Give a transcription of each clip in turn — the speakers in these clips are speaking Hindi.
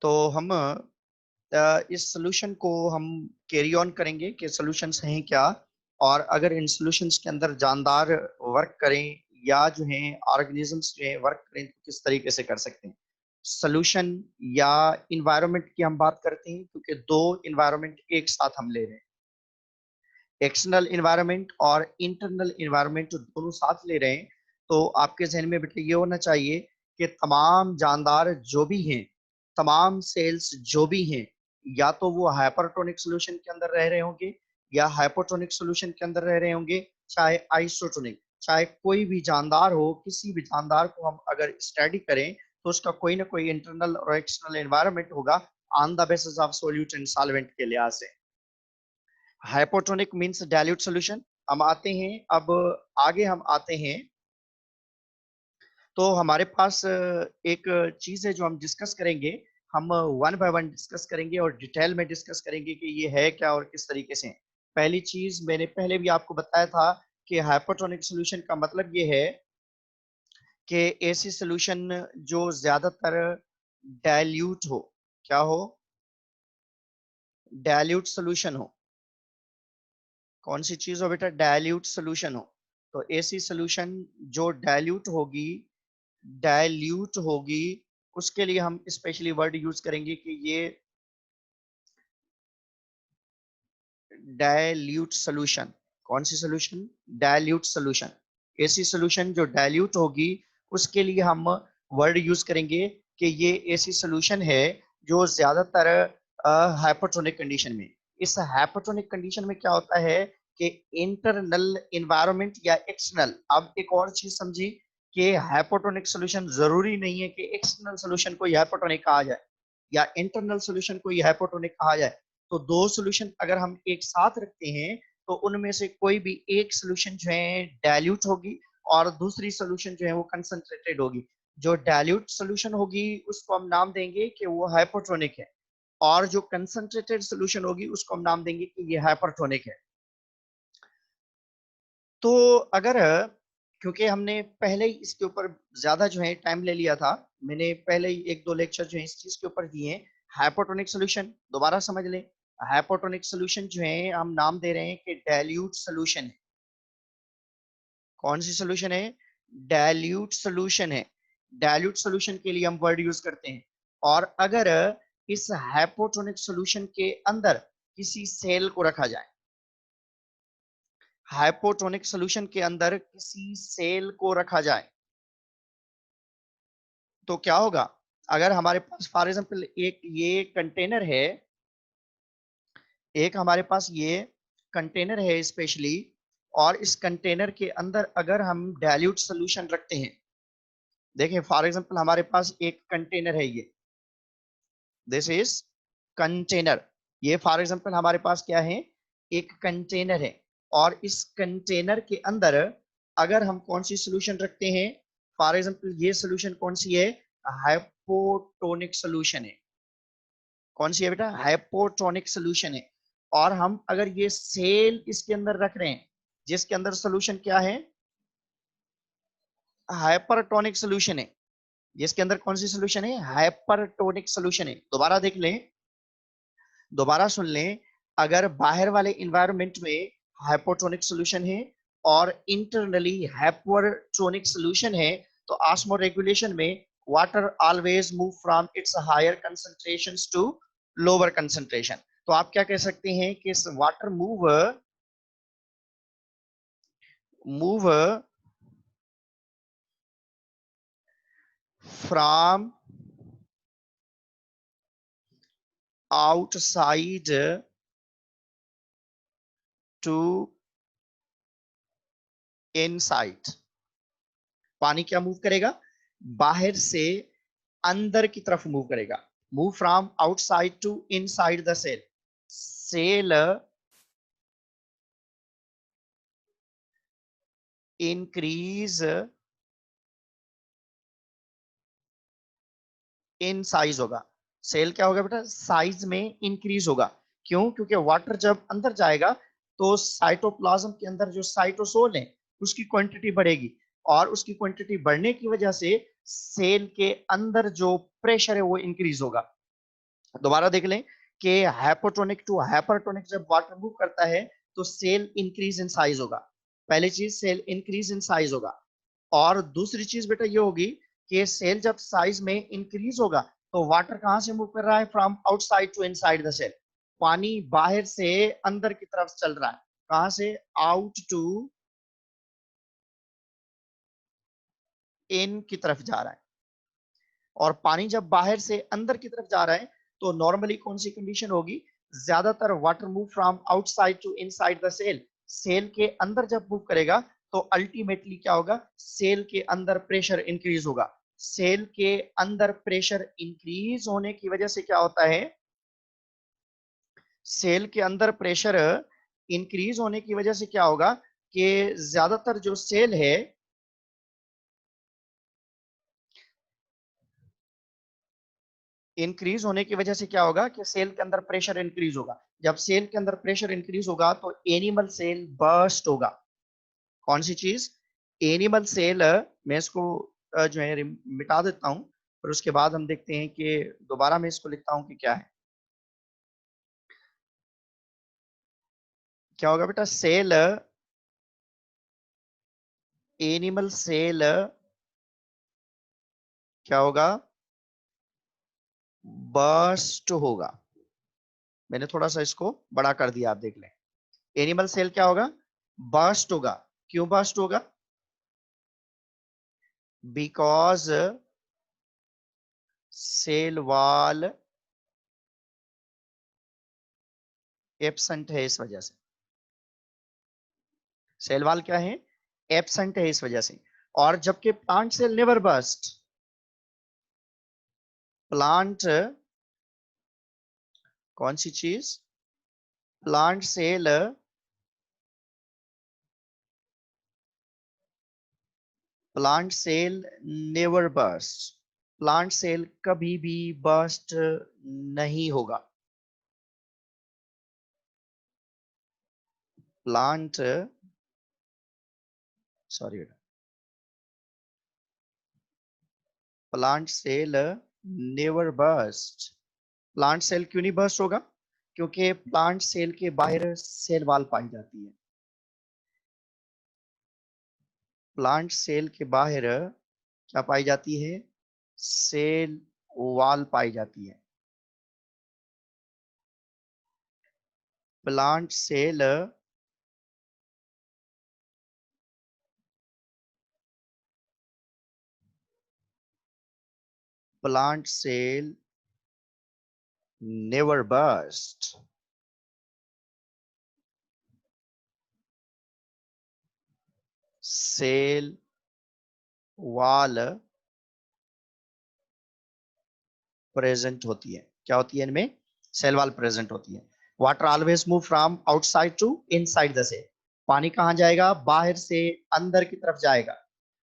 तो हम इस सॉल्यूशन को हम कैरी ऑन करेंगे कि सॉल्यूशंस हैं क्या, और अगर इन सॉल्यूशंस के अंदर जानदार वर्क करें या जो हैं ऑर्गेनिजम्स जो हैं वर्क करें तो किस तरीके से कर सकते हैं। सॉल्यूशन या इन्वायरमेंट की हम बात करते हैं क्योंकि दो इन्वायरमेंट एक साथ हम ले रहे हैं, एक्सटर्नल इन्वायरमेंट और इंटरनल इन्वायरमेंट जो दोनों साथ ले रहे हैं। तो आपके जहन में बेटा ये होना चाहिए कि तमाम जानदार जो भी हैं, तमाम सेल्स जो भी हैं, या तो वो हाइपरटोनिक सॉल्यूशन के अंदर रह रहे होंगे या हाइपोटोनिक सॉल्यूशन के अंदर रह रहे होंगे, चाहे आइसोटोनिक, चाहे कोई भी जानदार हो, किसी भी जानदार को हम अगर स्टडी करें तो उसका कोई ना कोई इंटरनल और एक्सटर्नल एनवायरनमेंट होगा on the basis of solute and solvent के लिहाज से। Hypotonic means dilute solution. हम आते हैं अब, आगे हम आते हैं तो हमारे पास एक चीज है जो हम डिस्कस करेंगे। हम वन बाय वन डिस्कस करेंगे और डिटेल में डिस्कस करेंगे कि ये है क्या और किस तरीके से है। पहली चीज मैंने पहले भी आपको बताया था कि हाइपोटोनिक सॉल्यूशन का मतलब ये है कि ऐसी सॉल्यूशन जो ज्यादातर डाइल्यूट हो, क्या हो, डाइल्यूट सॉल्यूशन हो। कौन सी चीज हो बेटा, डाइल्यूट सॉल्यूशन हो। तो ऐसी सॉल्यूशन जो डाइल्यूट होगी उसके लिए हम स्पेशली वर्ड यूज करेंगे कि ये डाइल्यूट सॉल्यूशन। कौन सी सॉल्यूशन, डाइल्यूट सॉल्यूशन। ऐसी सॉल्यूशन जो डाइल्यूट होगी उसके लिए हम वर्ड यूज करेंगे कि ये ऐसी सॉल्यूशन है जो ज्यादातर हाइपोटोनिक कंडीशन में। इस हाइपोटोनिक कंडीशन में क्या होता है कि इंटरनल इन्वायरमेंट या एक्सटर्नल, अब एक और चीज समझी कि हाइपोटोनिक सॉल्यूशन जरूरी नहीं है कि एक्सटर्नल सॉल्यूशन को हाइपोटोनिक कहा जाए या इंटरनल सॉल्यूशन को हाइपोटोनिक कहा जाए। तो दो सॉल्यूशन अगर हम एक साथ रखते हैं तो उनमें से कोई भी एक सॉल्यूशन जो है डाइल्यूट होगी और दूसरी सॉल्यूशन जो है वो कंसंट्रेटेड होगी। जो डाइल्यूट सॉल्यूशन होगी उसको हम नाम देंगे कि वो हाइपोटोनिक है, और जो कंसंट्रेटेड सॉल्यूशन होगी उसको हम नाम देंगे कि ये हाइपरटोनिक है। तो अगर, क्योंकि हमने पहले ही इसके ऊपर ज्यादा जो है टाइम ले लिया था, मैंने पहले ही एक दो लेक्चर जो है इस चीज के ऊपर दिए हैं। हाइपोटोनिक सॉल्यूशन दोबारा समझ लें। हाइपोटोनिक सॉल्यूशन जो है हम नाम दे रहे हैं कि डाइल्यूट सॉल्यूशन है। कौन सी सॉल्यूशन है, डाइल्यूट सॉल्यूशन है। डाइल्यूट सॉल्यूशन के लिए हम वर्ड यूज करते हैं। और अगर इस हाइपोटोनिक सॉल्यूशन के अंदर किसी सेल को रखा जाए, हाइपोटोनिक सॉल्यूशन के अंदर किसी सेल को रखा जाए तो क्या होगा। अगर हमारे पास फॉर एग्जांपल एक ये कंटेनर है, एक हमारे पास ये कंटेनर है स्पेशली, और इस कंटेनर के अंदर अगर हम डाइल्यूट सॉल्यूशन रखते हैं, देखें फॉर एग्जांपल हमारे पास एक कंटेनर है, ये दिस इज कंटेनर। ये फॉर एग्जांपल हमारे पास क्या है, एक कंटेनर है, और इस कंटेनर के अंदर अगर हम कौन सी सॉल्यूशन रखते हैं, फॉर एग्जांपल ये सॉल्यूशन कौन सी है, हाइपोटोनिक सॉल्यूशन है। कौन सी है बेटा, हाइपोटोनिक सॉल्यूशन है। और हम अगर ये सेल इसके अंदर रख रहे हैं जिसके अंदर सॉल्यूशन क्या है, हाइपरटोनिक सॉल्यूशन है, जिसके अंदर कौन सी सॉल्यूशन है, हाइपरटोनिक सॉल्यूशन है। दोबारा देख लें, दोबारा सुन लें। अगर बाहर वाले इन्वायरमेंट में हाइपोटोनिक सॉल्यूशन है और इंटरनली हाइपरटोनिक सॉल्यूशन है, तो ऑस्मो रेगुलेशन में water always move from its higher concentrations to lower concentration. तो आप क्या कह सकते हैं कि water move from outside to inside. पानी क्या मूव करेगा, बाहर से अंदर की तरफ मूव करेगा। Move from outside to inside the cell. Cell increase in size होगा। सेल क्या होगा बेटा, साइज में इंक्रीज होगा। क्यों, क्योंकि वाटर जब अंदर जाएगा तो साइटोप्लाज्म के अंदर जो साइटोसोल है उसकी क्वांटिटी बढ़ेगी, और उसकी क्वांटिटी बढ़ने की वजह से सेल के अंदर जो प्रेशर है वो इंक्रीज होगा। दोबारा देख लें कि हाइपोटोनिक टू हाइपरटोनिक जब वाटर मूव करता है तो सेल इंक्रीज इन साइज होगा। पहली चीज सेल इंक्रीज इन साइज होगा, और दूसरी चीज बेटा ये होगी कि सेल जब साइज में इंक्रीज होगा तो वाटर कहां से मूव कर रहा है, from outside to inside the cell. पानी बाहर से अंदर की तरफ चल रहा है, कहां से, आउट टू इन की तरफ जा रहा है। और पानी जब बाहर से अंदर की तरफ जा रहा है तो नॉर्मली कौन सी कंडीशन होगी, ज्यादातर water move from outside to inside the cell. Cell के अंदर जब मूव करेगा तो अल्टीमेटली क्या होगा, सेल के अंदर प्रेशर इंक्रीज होगा। सेल के अंदर प्रेशर इंक्रीज होने की वजह से क्या होता है, सेल के अंदर प्रेशर इंक्रीज होने की वजह से क्या होगा कि ज्यादातर जो सेल है, इंक्रीज होने की वजह से क्या होगा कि सेल के अंदर प्रेशर इंक्रीज होगा। जब सेल के अंदर प्रेशर इंक्रीज होगा तो एनिमल सेल बर्स्ट होगा। कौन सी चीज, एनिमल सेल। मैं इसको जो है मिटा देता हूं, और उसके बाद हम देखते हैं कि दोबारा मैं इसको लिखता हूं कि क्या है। क्या होगा बेटा, सेल, एनिमल सेल क्या होगा, बर्स्ट होगा। मैंने थोड़ा सा इसको बड़ा कर दिया, आप देख लें। एनिमल सेल क्या होगा, बर्स्ट होगा। क्यों बर्स्ट होगा, बिकॉज सेल वॉल एब्सेंट है, इस वजह से। सेल वॉल क्या है, एब्सेंट है, इस वजह से। और जबकि plant cell never burst, plant, कौन सी चीज, plant cell plant cell never burst, plant cell कभी भी बर्स्ट नहीं होगा। Plant, sorry, plant cell never burst. Plant cell क्यों नहीं बर्स्ट होगा, क्योंकि प्लांट सेल के बाहर सेल वॉल पाई जाती है। प्लांट सेल के बाहर क्या पाई जाती है, सेल वॉल पाई जाती है। Plant cell plant cell never burst. Cell wall present होती है, क्या होती है इनमें, सेल वॉल प्रेजेंट होती है। Water always move from outside to inside the cell. पानी कहां जाएगा, बाहर से अंदर की तरफ जाएगा।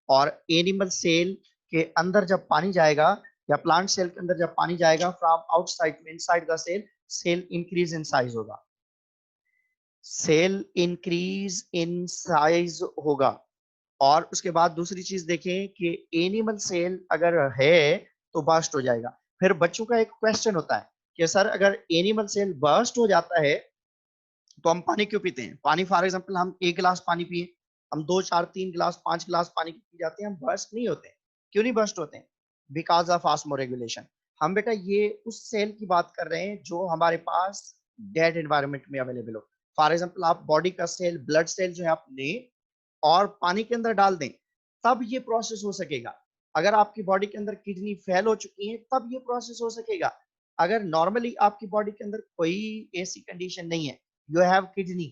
और एनिमल सेल के अंदर जब पानी जाएगा, या प्लांट सेल के अंदर जब पानी जाएगा from outside to inside the cell, cell increase in size होगा। सेल इंक्रीज इन साइज होगा। और उसके बाद दूसरी चीज देखें कि एनिमल सेल अगर है तो बर्स्ट हो जाएगा। फिर बच्चों का एक क्वेश्चन होता है कि सर अगर एनिमल सेल बर्स्ट हो जाता है तो हम पानी क्यों पीते हैं। पानी फॉर एग्जांपल हम एक गिलास पानी पिए, हम दो चार तीन गिलास पांच गिलास पानी पी जाते हैं, हम बर्स्ट नहीं होते। क्यों नहीं बर्स्ट होते, बिकॉज ऑफ ऑस्मोरेगुलेशन। हम बेटा ये उस सेल की बात कर रहे हैं जो हमारे पास डेड एनवायरनमेंट में अवेलेबल हो। फॉर एग्जाम्पल आप बॉडी का सेल, ब्लड सेल जो है आप लें और पानी के अंदर डाल दें, तब ये प्रोसेस हो सकेगा। अगर आपकी बॉडी के अंदर किडनी फेल हो चुकी है तब ये प्रोसेस हो सकेगा। अगर नॉर्मली आपकी बॉडी के अंदर कोई ऐसी कंडीशन नहीं है, यू हैव किडनी,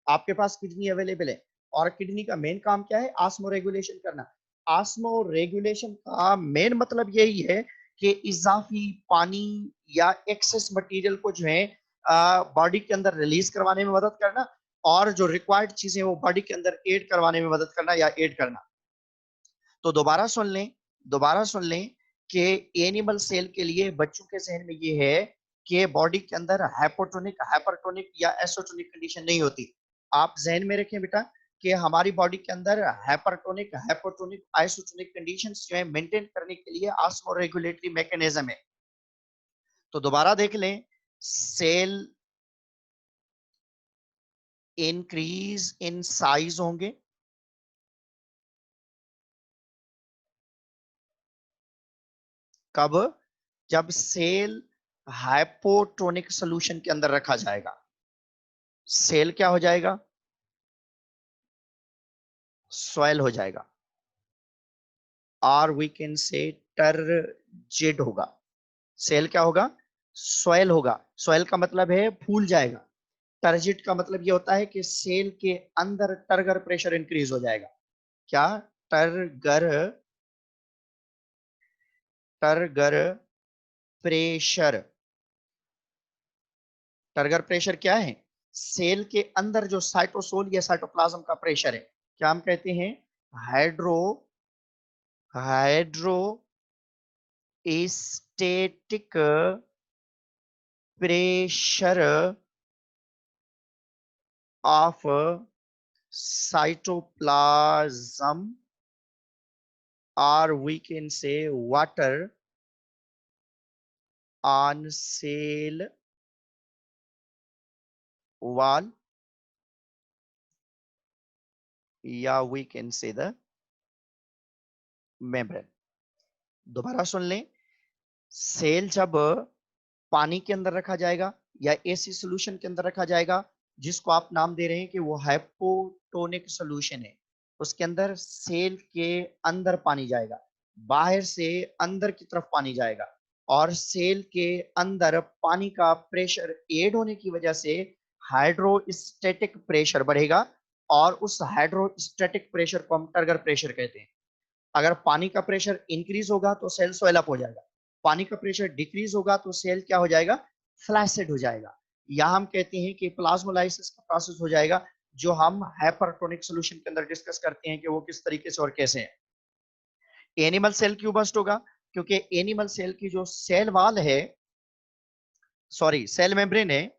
आपके पास किडनी अवेलेबल है, और किडनी का मेन काम क्या है, आस्मो रेगुलेशन करना। आस्मो रेगुलेशन का मेन मतलब यही है कि इजाफी पानी या एक्सेस मटेरियल को जो है बॉडी के अंदर रिलीज करवाने में मदद करना, और जो रिक्वायर्ड चीजें वो बॉडी के अंदर ऐड करवाने में मदद करना या ऐड करना। तो दोबारा सुन लें कि एनिमल सेल के लिए बच्चों के जहन में ये है कि बॉडी के अंदर हाइपोटोनिक, हाइपरटोनिक या एसोटोनिक कंडीशन नहीं होती। आप जहन में रखें बेटा कि हमारी बॉडी के अंदर हाइपरटोनिक, हाइपोटोनिक, आइसोटोनिक कंडीशंस जो है मेंटेन करने के लिए ऑस्मो रेगुलेटरी मैकेनिज्म है। तो दोबारा देख लें, सेल इंक्रीज इन साइज होंगे, कब? जब सेल हाइपोटोनिक सॉल्यूशन के अंदर रखा जाएगा। सेल क्या हो जाएगा? स्वेल हो जाएगा, और वी कैन से टर्जिड होगा। सेल क्या होगा? स्वेल होगा। स्वेल का मतलब है फूल जाएगा। टर्जिड का मतलब ये होता है कि सेल के अंदर टर्गर प्रेशर इंक्रीज हो जाएगा। क्या? Turgor turgor pressure. Turgor pressure क्या है? सेल के अंदर जो साइटोसोल या साइटोप्लाज्म का प्रेशर है, क्या हम कहते हैं? Hydro hydrostatic pressure of cytoplasm, or we can say water on cell wall, या we can say the membrane। दोबारा सुन लें, सेल जब पानी के अंदर रखा जाएगा या एसी सॉल्यूशन के अंदर रखा जाएगा, जिसको आप नाम दे रहे हैं कि वो हाइपोटोनिक सॉल्यूशन है, उसके अंदर सेल के अंदर पानी जाएगा, बाहर से अंदर की तरफ पानी जाएगा, और सेल के अंदर पानी का प्रेशर ऐड होने की वजह से हाइड्रोस्टैटिक प्रेशर बढ़ेगा, और उस हाइड्रोस्टैटिक प्रेशर को हम टर्गर प्रेशर कहते हैं। अगर पानी का प्रेशर इंक्रीज होगा तो सेल स्वेल अप हो जाएगा, पानी का प्रेशर डिक्रीज होगा तो सेल क्या हो जाएगा? फ्लैसिड हो जाएगा। या हम कहते हैं कि प्लाज्मोलाइसिस का प्रोसेस हो जाएगा, जो हम हाइपरटोनिक सॉल्यूशन के अंदर डिस्कस करते हैं कि वो किस तरीके से और कैसे है। एनिमल सेल क्यों बस्ट होगा? क्योंकि एनिमल सेल की जो सेल वाल है, सॉरी सेल मेम्ब्रेन है,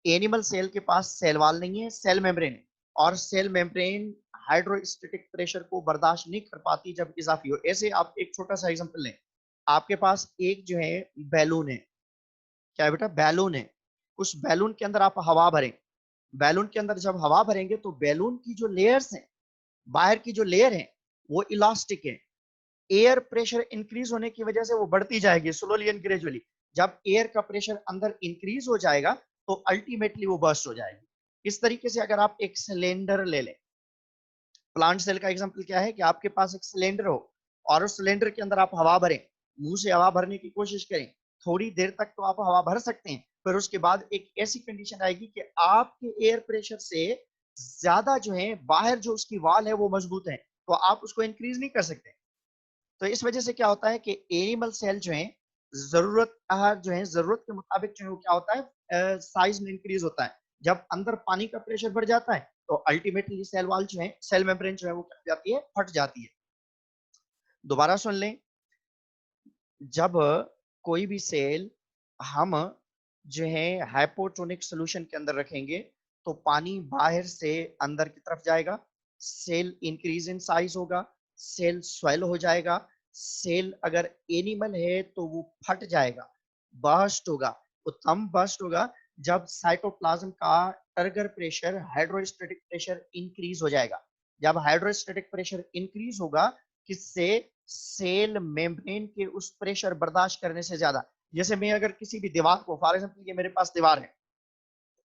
एनिमल सेल के पास सेल वाल नहीं है, सेल मेम्ब्रेन है, और सेल मेम्ब्रेन हाइड्रोस्टेटिक प्रेशर को बर्दाश्त नहीं कर पाती जब इजाफी हो। ऐसे आप एक छोटा सा एग्जांपल लें, आपके पास एक जो है बैलून है, क्या है बेटा? बैलून है। उस बैलून के अंदर आप हवा भरें, बैलून के अंदर जब हवा भरेंगे तो बैलून की जो लेयर्स हैं, बाहर की जो लेयर है, वो इलास्टिक है। एयर प्रेशर इंक्रीज होने की वजह से वो बढ़ती जाएगी स्लोली एंड ग्रेजुअली। जब एयर का प्रेशर अंदर इंक्रीज हो जाएगा तो अल्टीमेटली वो बर्स्ट हो जाएगी। इस तरीके से अगर आप एक सिलेंडर ले लें, प्लांट सेल का एग्जांपल क्या है कि आपके पास एक सिलेंडर हो, और उस सिलेंडर के अंदर आप हवा भरें, मुंह से हवा भरने की कोशिश करें, थोड़ी देर तक तो आप हवा भर सकते हैं, फिर उसके बाद एक ऐसी कंडीशन आएगी कि आपके एयर प्रेशर से ज्यादा जो है बाहर जो उसकी वाल है वो मजबूत है, तो आप उसको इंक्रीज नहीं कर सकते। तो इस वजह से क्या होता है कि एनिमल सेल जो है जरूरत के मुताबिक जो है क्या होता है, साइज में इंक्रीज होता है। जब अंदर पानी का प्रेशर बढ़ जाता है तो अल्टीमेटली सेल वाल जो है, सेल मेम्ब्रेन जो है वो क्या जाती है? फट जाती है। दोबारा सुन लें, जब कोई भी सेल हम जो है हाइपोटोनिक सॉल्यूशन के अंदर रखेंगे तो पानी बाहर से अंदर की तरफ जाएगा, सेल इंक्रीज इन साइज होगा, सेल स्वेल हो जाएगा, सेल अगर एनिमल है तो वो फट जाएगा, बर्स्ट होगा। वो तब बर्स्ट होगा जब साइटोप्लाज्म का turgor pressure, hydrostatic pressure increase हो जाएगा। जब हाइड्रोस्टैटिक प्रेशर इंक्रीज होगा, किससे? सेल मेम्ब्रेन के उस प्रेशर बर्दाश्त करने से ज्यादा। जैसे मैं अगर किसी भी दीवार को, फॉर एग्जाम्पल ये मेरे पास दीवार है,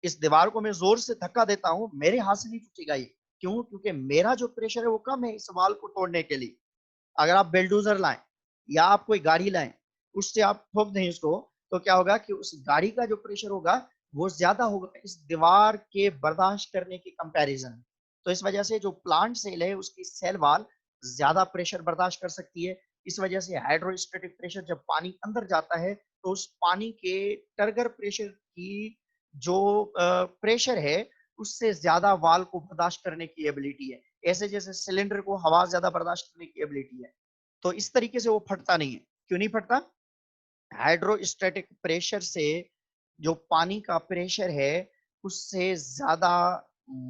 इस दीवार को मैं जोर से धक्का देता हूं, मेरे हाथ से नहीं टूटेगा ये। क्यों? क्योंकि मेरा जो प्रेशर है वो कम है इस वाल को तोड़ने के लिए। अगर आप बेलडोजर लाएं या आप कोई गाड़ी लाएं, उससे आप ठोक दें इसको, तो क्या होगा कि उस गाड़ी का जो प्रेशर होगा वो ज्यादा होगा इस दीवार के बर्दाश्त करने की कंपैरिजन में। तो इस वजह से जो प्लांट सेल है उसकी सेल वाल ज्यादा प्रेशर बर्दाश्त कर सकती है। इस वजह से हाइड्रोस्टैटिक प्रेशर, जब पानी अंदर जाता है तो उस पानी के टर्गर प्रेशर की जो प्रेशर है उससे ज्यादा वाल को बर्दाश्त करने की एबिलिटी है। ऐसे जैसे सिलेंडर को हवा ज्यादा बर्दाश्त करने की एबिलिटी है, तो इस तरीके से वो फटता नहीं है। क्यों नहीं फटता? हाइड्रोस्टैटिक प्रेशर से जो पानी का प्रेशर है उससे ज्यादा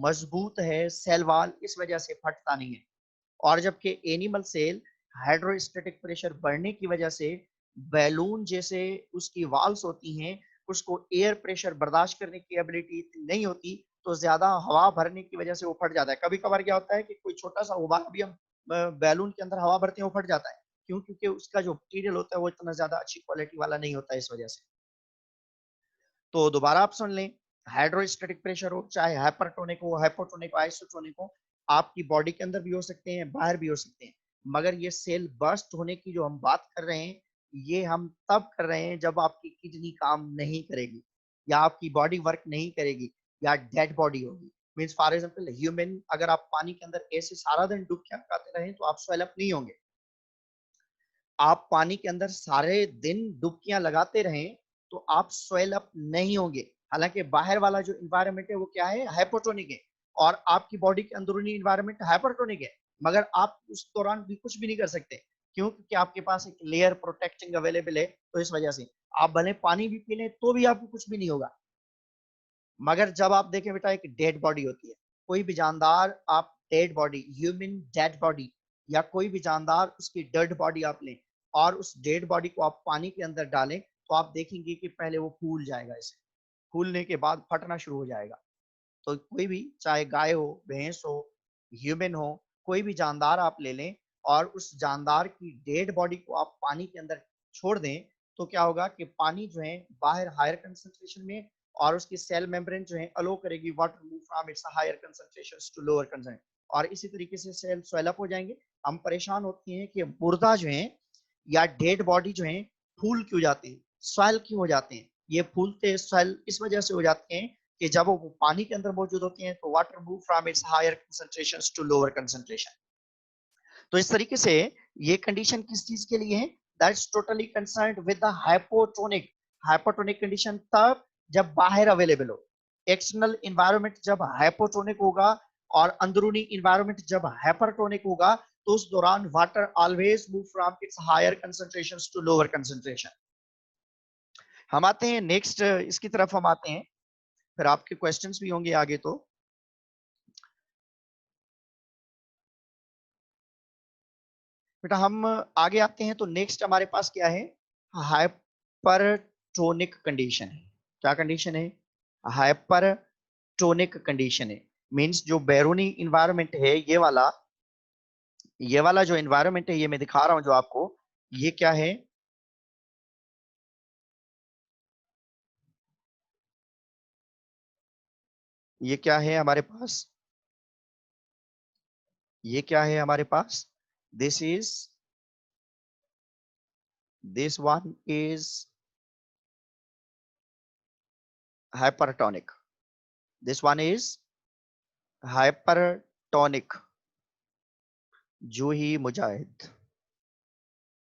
मजबूत है सेल वाल, इस वजह से फटता नहीं है। और जबकि एनिमल सेल हाइड्रोस्टैटिक प्रेशर बढ़ने की वजह से बैलून जैसे उसकी वाल्स होती हैं, उसको एयर प्रेशर बर्दाश्त करने की एबिलिटी नहीं होती, तो ज्यादा हवा भरने की वजह से वो फट जाता है। कभी कभार क्या होता है कि कोई छोटा सा गुब्बारा भी हम बैलून के अंदर हवा भरते हैं, वो फट जाता है। क्यों? क्योंकि उसका जो मटीरियल होता है वो इतना ज्यादा अच्छी क्वालिटी वाला नहीं होता है, इस वजह से। तो दोबारा आप सुन लें, हाइड्रोस्टैटिक प्रेशर हो, चाहे हाइपरटोनिक हो, हाइपोटोनिक हो, आइसोटोनिक हो, आपकी बॉडी के अंदर भी हो सकते हैं, बाहर भी हो सकते हैं। मगर ये सेल बर्स्ट होने की जो हम बात कर रहे हैं, ये हम तब कर रहे हैं जब आपकी किडनी काम नहीं करेगी, या आपकी बॉडी वर्क नहीं करेगी, या डेड बॉडी होगी। मीन्स फॉर एग्जाम्पल ह्यूमन, अगर आप पानी के अंदर ऐसे सारा दिन डुबकियां लगाते रहे तो आप स्वेलअप नहीं होंगे। आप पानी के अंदर सारे दिन डुबकियां लगाते रहें तो आप स्वेल अप नहीं होंगे। हालांकि बाहर वाला जो इन्वायरमेंट है वो क्या है, हाइपोटोनिक है, और आपकी बॉडी के अंदरूनी इन्वायरमेंट हाइपरटोनिक है। मगर आप उस दौरान भी कुछ भी नहीं कर सकते। क्यों? क्योंकि आपके पास एक लेयर प्रोटेक्टिंग अवेलेबल है। तो इस वजह से आप भले पानी भी पी लें तो भी आपको कुछ भी नहीं होगा। मगर जब आप देखें बेटा, एक डेड बॉडी होती है, कोई भी जानदार, आप dead body, human dead body, या कोई भी जानदार उसकी डेड बॉडी आप लें और उस डेड बॉडी को आप पानी के अंदर डालें, तो आप देखेंगे कि पहले वो फूल जाएगा, इसे फूलने के बाद फटना शुरू हो जाएगा। तो कोई भी, चाहे गाय हो, भैंस हो, ह्यूमन हो, कोई भी जानदार आप ले लें और उस जानदार की डेड बॉडी को आप पानी के अंदर छोड़ दें, तो क्या होगा कि पानी जो है बाहर हायर कंसंट्रेशन में, और उसकी सेल मेम्ब्रेन जो है अलो करेगी water move from its higher concentrations to lower concentration, और इसी तरीके से सेल स्वेलअप हो जाएंगे। हम परेशान होते हैं कि मुर्दा जो है या डेड बॉडी जो है फूल क्यों जाते हैं, स्वेल क्यों हो जाते हैं। ये फूलते स्वेल इस वजह से हो जाते हैं कि जब वो पानी के अंदर मौजूद होते हैं तो water move from its higher concentrations to lower concentration. तो इस तरीके से ये कंडीशन किस चीज के लिए है, that's totally concerned with the hypotonic. Hypotonic condition तब जब बाहर अवेलेबल हो, एक्सटर्नल इन्वायरमेंट जब हाइपोटोनिक होगा और अंदरूनी इन्वायरमेंट जब हाइपरटोनिक होगा, तो उस दौरान water always move from its higher concentrations to lower concentration. हम आते हैं नेक्स्ट, इसकी तरफ हम आते हैं, फिर आपके क्वेश्चंस भी होंगे आगे। तो बेटा हम आगे आते हैं, तो नेक्स्ट हमारे पास क्या है, हाइपरटोनिक कंडीशन है। क्या कंडीशन है? हाइपरटोनिक कंडीशन है। मींस जो बैरूनी इन्वायरमेंट है, ये वाला जो इन्वायरमेंट है, ये मैं दिखा रहा हूं जो आपको, ये क्या है, ये क्या है हमारे पास, ये क्या है हमारे पास, this is, this one is hypertonic, this one is hypertonic. Juhi Mujahid,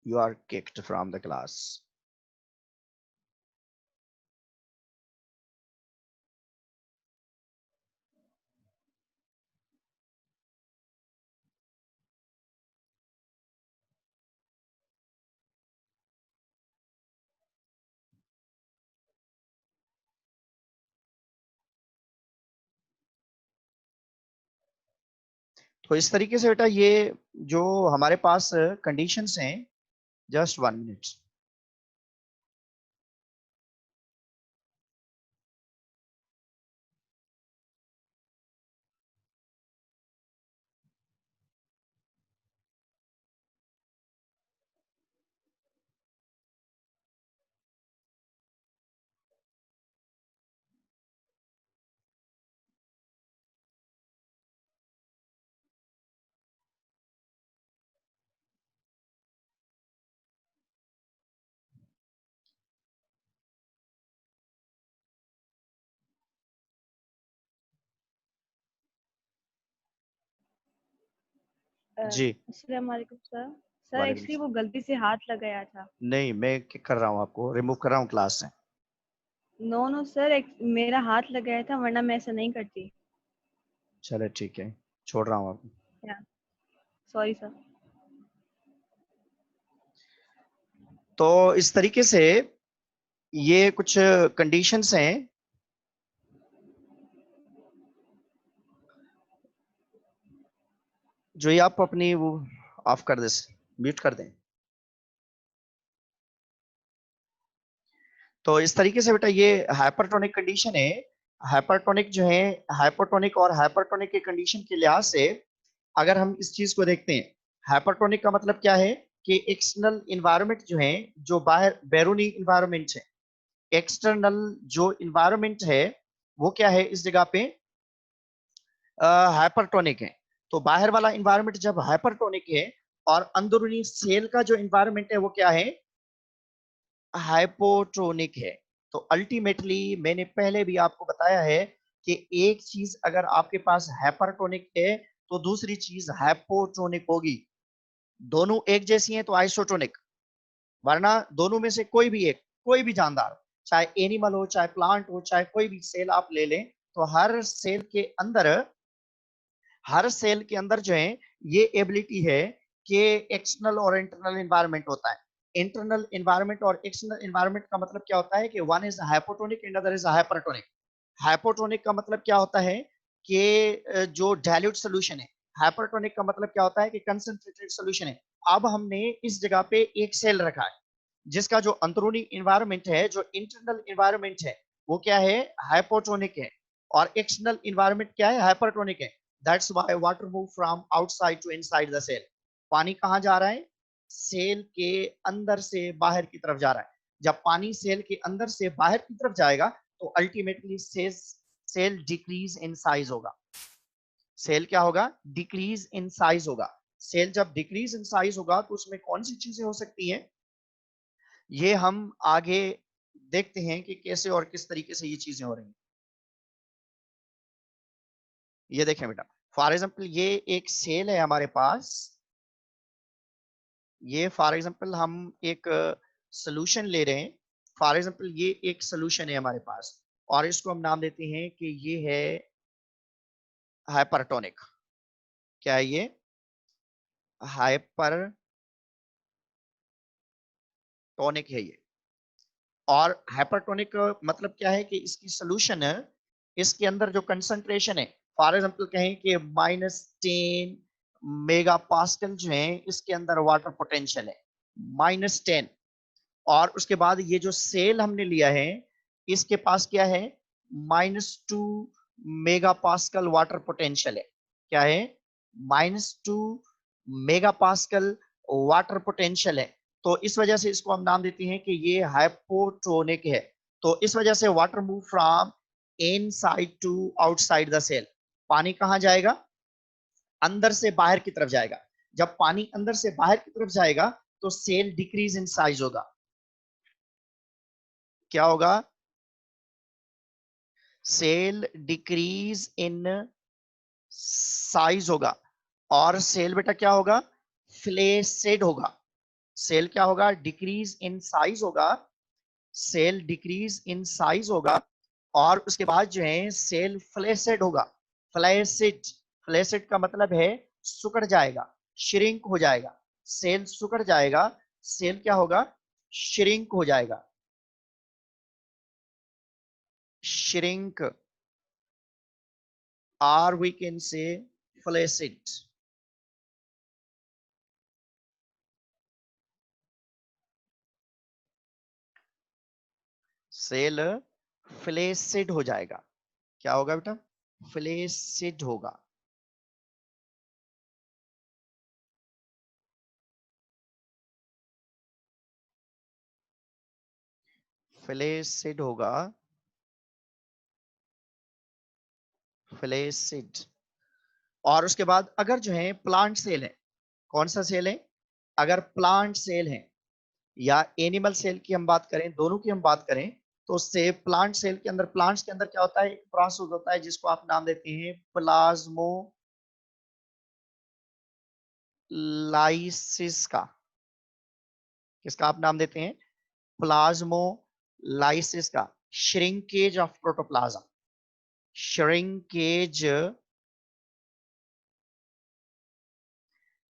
you are kicked from the class. तो इस तरीके से बेटा ये जो हमारे पास कंडीशंस हैं, जस्ट 1 मिनट। जी, अस्सलाम वालेकुम सर। सर वालेकुम एक्चुअली सलाम। वो गलती से हाथ लग गया था। नहीं, मैं किक कर रहा हूँ, आपको रिमूव कर रहा हूँ क्लास से। नो नो सर, मेरा हाथ लग गया था, वरना मैं ऐसा नहीं करती। चले ठीक है, छोड़ रहा हूँ आपको। या सॉरी सर। तो इस तरीके से ये कुछ कंडीशंस हैं, जो ये आप अपनी वो ऑफ कर दे, म्यूट कर दें। तो इस तरीके से बेटा ये हाइपरटोनिक कंडीशन है। हाइपरटोनिक जो है, हाइपरटोनिक और हाइपरटोनिक के कंडीशन के लिहाज से अगर हम इस चीज को देखते हैं, हाइपरटोनिक का मतलब क्या है कि एक्सटर्नल इन्वायरमेंट जो है, जो बाहर बैरूनी इन्वायरमेंट है, एक्सटर्नल जो इन्वायरमेंट है वो क्या है इस जगह पे हाइपरटोनिक है। तो बाहर वाला इन्वायरमेंट जब हाइपरटोनिक है और अंदरूनी सेल का जो इन्वायरमेंट है वो क्या है, हाइपोटोनिक है। तो अल्टीमेटली मैंने पहले भी आपको बताया है कि एक चीज अगर आपके पास हाइपरटोनिक है तो दूसरी चीज हाइपोटोनिक होगी। दोनों एक जैसी हैं तो आइसोटोनिक, वरना दोनों में से कोई भी एक, कोई भी जानदार, चाहे एनिमल हो, चाहे प्लांट हो, चाहे कोई भी सेल आप ले लें, तो हर सेल के अंदर जो है ये एबिलिटी है कि एक्सटर्नल और इंटरनल एनवायरनमेंट होता है। इंटरनल एनवायरनमेंट और एक्सटर्नल एनवायरनमेंट का मतलब क्या होता है कि one is hypotonic and other is hypertonic. Hypotonic का मतलब क्या होता है कि जो डाइल्यूट सोल्यूशन है, हाइपरटोनिक का मतलब क्या होता है कि कंसंट्रेटेड सोल्यूशन है। अब हमने इस जगह पे एक सेल रखा है जिसका जो अंदरूनी इन्वायरमेंट है, जो इंटरनल इन्वायरमेंट है, वो क्या है, हाइपोटोनिक है, और एक्सटर्नल इन्वायरमेंट क्या है, हाइपरटोनिक है। That's why water move from outside to inside the cell. पानी कहाँ जा रहा है, सेल के अंदर से बाहर की तरफ जा रहा है। जब पानी सेल के अंदर से बाहर की तरफ जाएगा तो ultimately cell decrease in size होगा। सेल क्या होगा, डिक्रीज इन साइज होगा। सेल जब डिक्रीज इन साइज होगा तो उसमें कौन सी चीजें हो सकती हैं, ये हम आगे देखते हैं कि कैसे और किस तरीके से ये चीजें हो रही हैं। ये देखें बेटा, फॉर एग्जांपल ये एक सेल है हमारे पास। ये फॉर एग्जांपल हम एक सोल्यूशन ले रहे हैं। फॉर एग्जांपल ये एक सोल्यूशन है हमारे पास और इसको हम नाम देते हैं कि ये है हाइपरटोनिक। क्या है ये, हाइपरटोनिक है ये। और हाइपरटोनिक मतलब क्या है कि इसकी सोल्यूशन है, इसके अंदर जो कंसंट्रेशन है, फॉर एग्जांपल कहें कि -10 मेगा पास्कल जो है इसके अंदर वाटर पोटेंशियल है, -10। और उसके बाद ये जो सेल हमने लिया है इसके पास क्या है, -2 मेगा पास्कल वाटर पोटेंशियल है। क्या है, -2 मेगा पास्कल वाटर पोटेंशियल है। तो इस वजह से इसको हम नाम देते हैं कि ये हाइपोटोनिक है। तो इस वजह से water move from inside to outside the cell. पानी कहां जाएगा, अंदर से बाहर की तरफ जाएगा। जब पानी अंदर से बाहर की तरफ जाएगा तो सेल डिक्रीज इन साइज होगा। क्या होगा, सेल डिक्रीज इन साइज होगा। और सेल बेटा क्या होगा, फ्लेसिड होगा। सेल क्या होगा, डिक्रीज इन साइज होगा। सेल डिक्रीज इन साइज होगा और उसके बाद जो है सेल फ्लेसिड होगा। फ्लेसिड, फ्लेसिड का मतलब है सुकड़ जाएगा, श्रिंक हो जाएगा। सेल सुकड़ जाएगा, सेल क्या होगा, श्रिंक हो जाएगा, shrink, or we can say flaccid। Cell flaccid हो जाएगा। क्या होगा बेटा, फ्लेसिड होगा। फ्लेसिड होगा, फ्लेसिड। और उसके बाद अगर जो है प्लांट सेल है, कौन सा सेल है, अगर प्लांट सेल है या एनिमल सेल की हम बात करें, दोनों की हम बात करें, तो से प्लांट सेल के अंदर, प्लांट्स के अंदर क्या होता है, एक प्रोसेस होता है जिसको आप नाम देते हैं प्लाज्मोलाइसिस का। किसका आप नाम देते हैं, प्लाज्मोलाइसिस का। Shrinkage of protoplasm, shrinkage,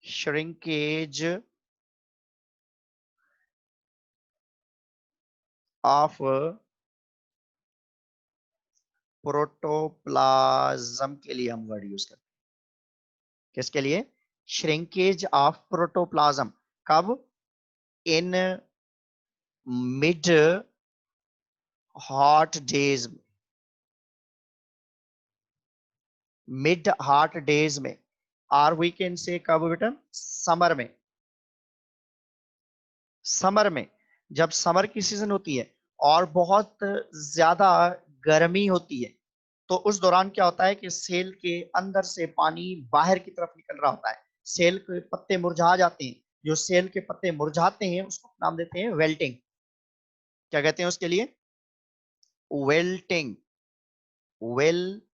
shrinkage of protoplasm के लिए हम वर्ड यूज करते हैं। किसके लिए, श्रिंकेज ऑफ प्रोटोप्लाज्म। कब, इन मिड हॉट डेज में, मिड हॉट डेज में, और वी कैन से कब बेटा, समर में। समर में, जब समर की सीजन होती है और बहुत ज्यादा गर्मी होती है, तो उस दौरान क्या होता है कि सेल के अंदर से पानी बाहर की तरफ निकल रहा होता है, सेल के पत्ते मुरझा जाते हैं। जो सेल के पत्ते मुरझाते हैं उसको नाम देते हैं वेल्टिंग। क्या कहते हैं उसके लिए? वेल्टिंग। वेल्टिंग।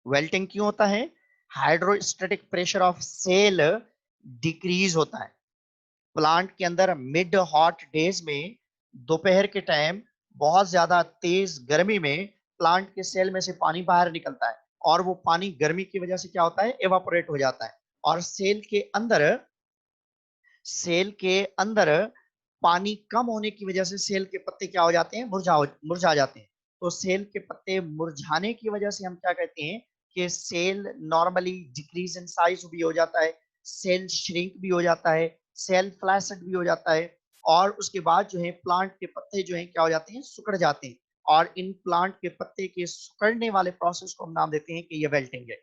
वेल्टिंग क्यों होता है? Hydrostatic pressure of cell decrease होता है प्लांट के अंदर मिड हॉट डेज में। दोपहर के टाइम बहुत ज्यादा तेज गर्मी में प्लांट के सेल में से पानी बाहर निकलता है, और वो पानी गर्मी की वजह से क्या होता है, एवापोरेट हो जाता है। और सेल के अंदर पानी कम होने की वजह से सेल के पत्ते क्या हो जाते हैं, मुरझा जाते हैं। तो सेल के पत्ते मुरझाने की वजह से हम क्या कहते हैं कि cell normally decrease in size भी हो जाता है, सेल श्रिंक भी हो जाता है, सेल फ्लैसिड भी हो जाता है। और उसके बाद जो है प्लांट के पत्ते जो है क्या हो जाते हैं, सिकुड़ जाते हैं। और इन प्लांट के पत्ते के सिकुड़ने वाले प्रोसेस को हम नाम देते हैं कि ये वेल्टिंग है।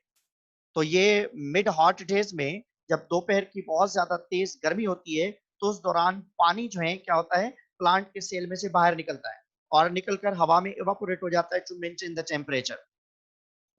तो ये मिड हॉट डेज में, जब दोपहर की बहुत ज्यादा तेज गर्मी होती है, तो उस दौरान पानी जो है क्या होता है, प्लांट के सेल में से बाहर निकलता है और निकलकर हवा में इवापोरेट हो जाता है टू मेंटेन द टेम्परेचर।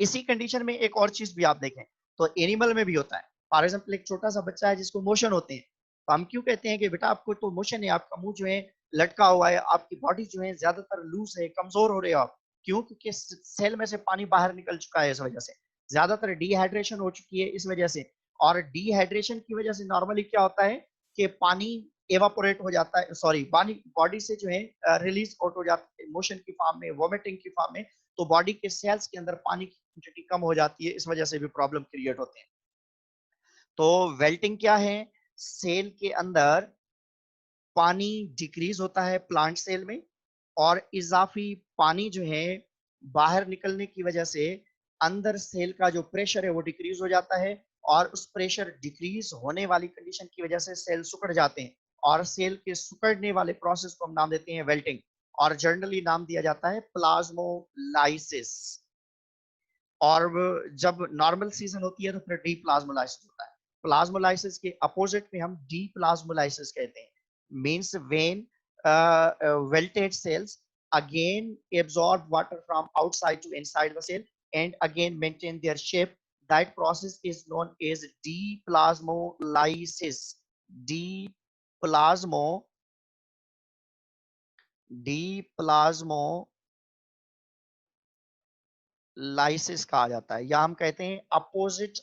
इसी कंडीशन में एक और चीज भी आप देखें तो एनिमल में भी होता है। फॉर एग्जाम्पल एक छोटा सा बच्चा है जिसको मोशन होते हैं, तो हम क्यों कहते हैं कि बेटा आपको तो मोशन है, आपका मुंह जो है लटका हुआ है, आपकी बॉडी जो है ज्यादातर लूज है, कमजोर हो रहे हो आप। क्यों? क्योंकि सेल में से पानी बाहर निकल चुका है, इस वजह से ज्यादातर डिहाइड्रेशन हो चुकी है इस वजह से। और डिहाइड्रेशन की वजह से नॉर्मली क्या होता है कि पानी एवापोरेट हो जाता है, सॉरी, पानी बॉडी से जो है रिलीज आउट हो जाता है मोशन की फॉर्म में, वोमिटिंग की फॉर्म में। तो बॉडी के सेल्स के अंदर पानी की क्वांटिटी कम हो जाती है, इस वजह से भी प्रॉब्लम क्रिएट होते हैं। तो वेल्टिंग क्या है? सेल के अंदर पानी डिक्रीज होता है प्लांट सेल में, और इजाफी पानी जो है बाहर निकलने की वजह से अंदर सेल का जो प्रेशर है वो डिक्रीज हो जाता है। और उस प्रेशर डिक्रीज होने वाली कंडीशन की वजह से सेल सिकुड़ जाते हैं, और सेल के सिकुड़ने वाले प्रोसेस को हम नाम देते हैं वेल्टिंग। और जनरली नाम दिया जाता है प्लाज्मोलाइसिस। और जब नॉर्मल सीजन होती है तो फिर डी प्लाज्मोलाइसिस होता है। प्लाज्मोलाइसिस के अपोजिट में हम डी प्लाज्मोलाइसिस कहते हैं। Means when wilted cells again absorb water from outside to inside the cell and again maintain their shape. That process is known as deplasmolysis. Deplasmo deplasmolysis कहा जाता है, या हम कहते हैं अपोजिट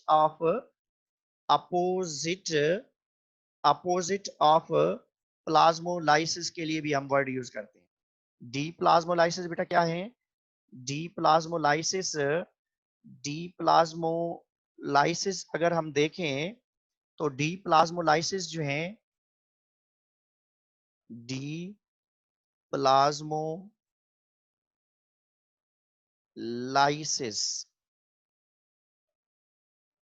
अपोजिट ऑफ प्लाज्मोलाइसिस के लिए भी हम वर्ड यूज करते हैं। डी प्लाज्मोलाइसिस बेटा क्या है? डी प्लाज्मोलाइसिस डी प्लाज्मोलाइसिस अगर हम देखें तो डी प्लाज्मोलाइसिस जो है, डी प्लाज्मोलाइसिस,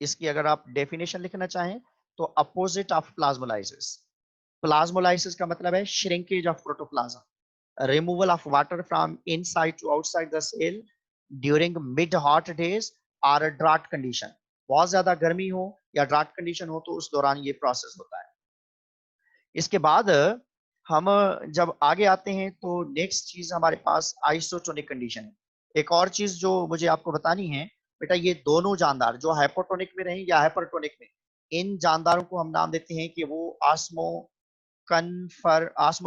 इसकी अगर आप डेफिनेशन लिखना चाहें तो अपोजिट ऑफ प्लाज्मोलाइसिस। प्लाज्मोलाइसिस का मतलब है shrinkage of protoplasm, removal of water from inside to outside the cell during mid hot days or a drought condition। बहुत ज्यादा गर्मी हो या ड्राट कंडीशन हो तो उस दौरान ये प्रोसेस होता है। इसके बाद हम जब आगे आते हैं तो नेक्स्ट चीज हमारे पास आइसोटोनिक कंडीशन है। एक और चीज जो मुझे आपको बतानी है बेटा, ये दोनों जानदार जो हाइपोटोनिक में रहें या हाइपरटोनिक में, इन जानदारों को हम नाम देते हैं कि वो आस्मो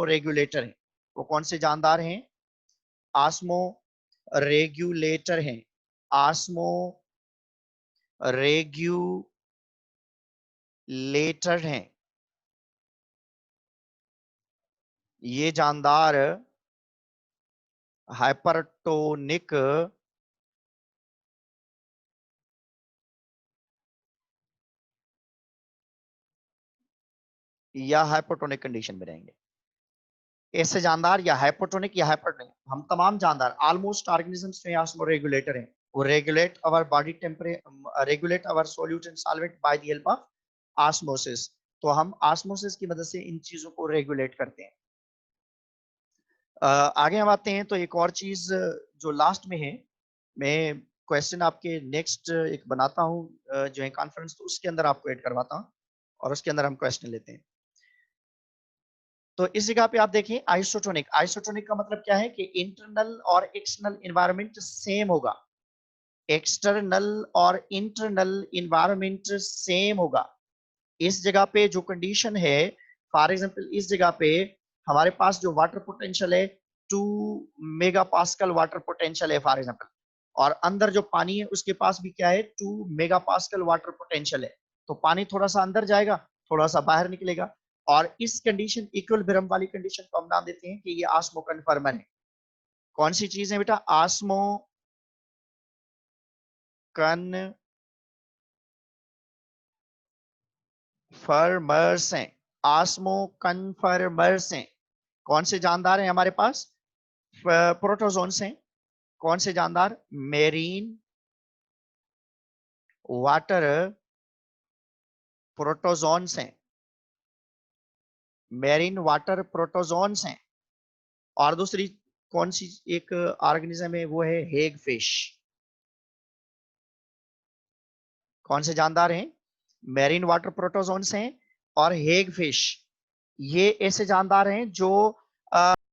रेगुलेटर हैं। वो कौन से जानदार हैं? आस्मो रेगुलेटर हैं। आस्मो रेगुलेटर हैं। ये जानदार हाइपरटोनिक या हाइपोटोनिक कंडीशन में रहेंगे। ऐसे जानदार या हाइपोटोनिक या हाइपरटोनिक, हम तमाम जानदार ऑलमोस्ट ऑर्गेनिजम्स जो आस्मो रेगुलेटर हैं। वो regulate our body temperature, regulate our solute in solvent by the help of osmosis. तो हम ऑस्मोसिस की मदद से इन चीजों को रेगुलेट करते हैं। आगे हम आते हैं तो एक और चीज जो लास्ट में है, मैं क्वेश्चन आपके नेक्स्ट एक बनाता हूँ जो है कॉन्फ्रेंस, तो उसके अंदर आपको ऐड करवाता हूँ और उसके अंदर हम क्वेश्चन लेते हैं। तो इस जगह पे आप देखें आइसोटोनिक, आइसोटोनिक का मतलब क्या है कि इंटरनल और एक्सटर्नल इन्वायरमेंट सेम होगा, एक्सटर्नल और इंटरनल इन्वायरमेंट सेम होगा। इस जगह पे जो कंडीशन है, फॉर एग्जांपल इस जगह पे हमारे पास जो वाटर पोटेंशियल है 2 मेगा पास्कल वाटर पोटेंशियल है फॉर एग्जांपल, और अंदर जो पानी है उसके पास भी क्या है 2 मेगा पास्कल वाटर पोटेंशियल है। तो पानी थोड़ा सा अंदर जाएगा, थोड़ा सा बाहर निकलेगा, और इस कंडीशन इक्विलिब्रियम वाली कंडीशन को हम नाम देते हैं कि ये आस्मो कन्फर्मर है। कौन सी चीज है बेटा? आस्मो कन्फर्मर्स हैं, आस्मो कन्फर्मर्स हैं। कौन से जानदार हैं हमारे पास? प्रोटोजोन्स हैं। कौन से जानदार? मेरीन वाटर प्रोटोजोन्स हैं, मेरीन वाटर प्रोटोजोन्स हैं। और दूसरी कौन सी एक ऑर्गेनिज्म है? वो है हेग फिश। कौन से जानदार हैं? मेरीन वाटर प्रोटोजोन्स हैं और हेग फिश। ये ऐसे जानदार हैं जो